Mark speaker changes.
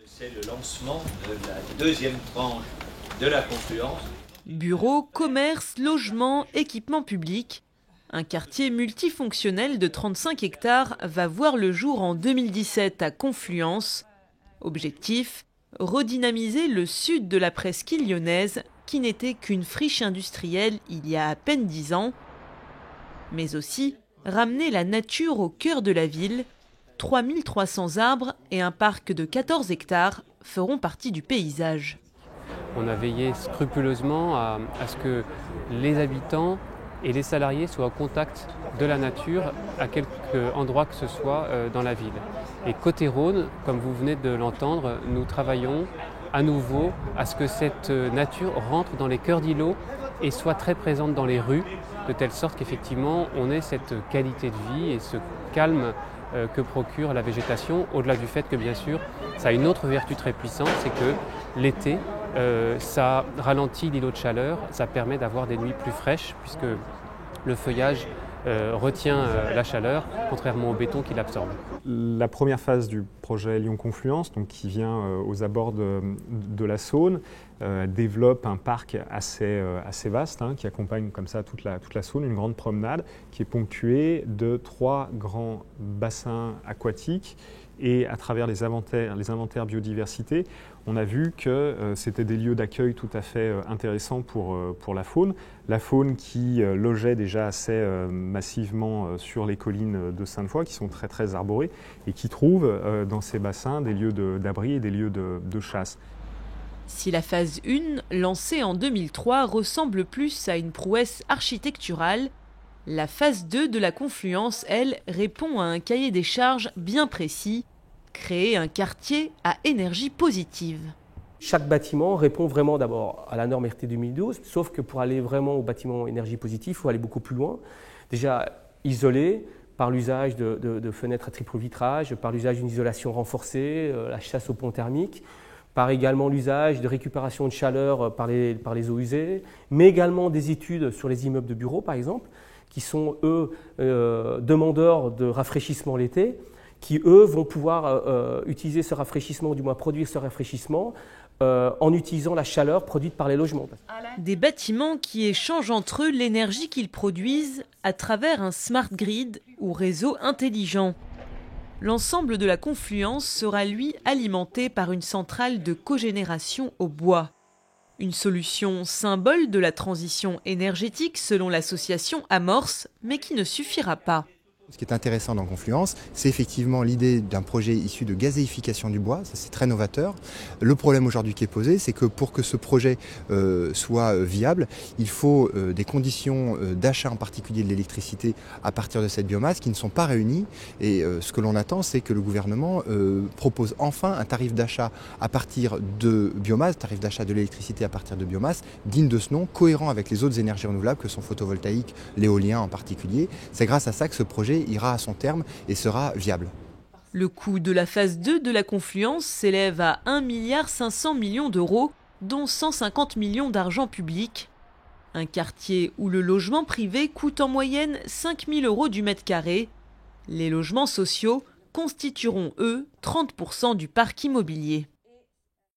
Speaker 1: C'est le lancement de la deuxième tranche de la confluence.
Speaker 2: Bureaux, commerces, logements, équipements publics. Un quartier multifonctionnel de 35 hectares va voir le jour en 2017 à Confluence. Objectif, redynamiser le sud de la presqu'île lyonnaise, qui n'était qu'une friche industrielle il y a à peine 10 ans. Mais aussi ramener la nature au cœur de la ville. 3300 arbres et un parc de 14 hectares feront partie du paysage.
Speaker 3: On a veillé scrupuleusement à ce que les habitants et les salariés soient au contact de la nature à quelque endroit que ce soit dans la ville. Et côté Rhône, comme vous venez de l'entendre, nous travaillons à nouveau à ce que cette nature rentre dans les cœurs d'îlots et soit très présente dans les rues, de telle sorte qu'effectivement on ait cette qualité de vie et ce calme que procure la végétation, au-delà du fait que bien sûr ça a une autre vertu très puissante, c'est que l'été ça ralentit l'îlot de chaleur, ça permet d'avoir des nuits plus fraîches puisque le feuillage retient la chaleur, contrairement au béton qui l'absorbe.
Speaker 4: La première phase du projet Lyon Confluence, donc qui vient aux abords de la Saône, développe un parc assez vaste, qui accompagne comme ça toute la Saône, une grande promenade qui est ponctuée de 3 grands bassins aquatiques. Et à travers les inventaires biodiversité, on a vu que c'était des lieux d'accueil tout à fait intéressants pour la faune. La faune qui logeait déjà assez massivement sur les collines de Sainte-Foy, qui sont très très arborées, et qui trouvent dans ces bassins des lieux d'abri et des lieux de chasse.
Speaker 2: Si la phase 1, lancée en 2003, ressemble plus à une prouesse architecturale, la phase 2 de la confluence, elle, répond à un cahier des charges bien précis, créer un quartier à énergie positive.
Speaker 5: Chaque bâtiment répond vraiment d'abord à la norme RT 2012, sauf que pour aller vraiment au bâtiment énergie positive, il faut aller beaucoup plus loin. Déjà isolé par l'usage de fenêtres à triple vitrage, par l'usage d'une isolation renforcée, la chasse aux ponts thermiques, par également l'usage de récupération de chaleur par les eaux usées, mais également des études sur les immeubles de bureaux par exemple, qui sont, eux, demandeurs de rafraîchissement l'été, qui, eux, vont pouvoir utiliser ce rafraîchissement, ou du moins produire ce rafraîchissement, en utilisant la chaleur produite par les logements.
Speaker 2: Des bâtiments qui échangent entre eux l'énergie qu'ils produisent à travers un smart grid ou réseau intelligent. L'ensemble de la confluence sera, lui, alimenté par une centrale de cogénération au bois. Une solution symbole de la transition énergétique selon l'association Amorce, mais qui ne suffira pas.
Speaker 6: Ce qui est intéressant dans Confluence, c'est effectivement l'idée d'un projet issu de gazéification du bois, ça c'est très novateur. Le problème aujourd'hui qui est posé, c'est que pour que ce projet soit viable, il faut des conditions d'achat en particulier de l'électricité à partir de cette biomasse qui ne sont pas réunies. Et ce que l'on attend, c'est que le gouvernement propose enfin un tarif d'achat à partir de biomasse, tarif d'achat de l'électricité à partir de biomasse, digne de ce nom, cohérent avec les autres énergies renouvelables que sont photovoltaïques, l'éolien en particulier. C'est grâce à ça que ce projet ira à son terme et sera viable.
Speaker 2: Le coût de la phase 2 de la confluence s'élève à 1,5 milliard d'euros, dont 150 millions d'argent public. Un quartier où le logement privé coûte en moyenne 5 000 euros du mètre carré. Les logements sociaux constitueront, eux, 30% du parc immobilier.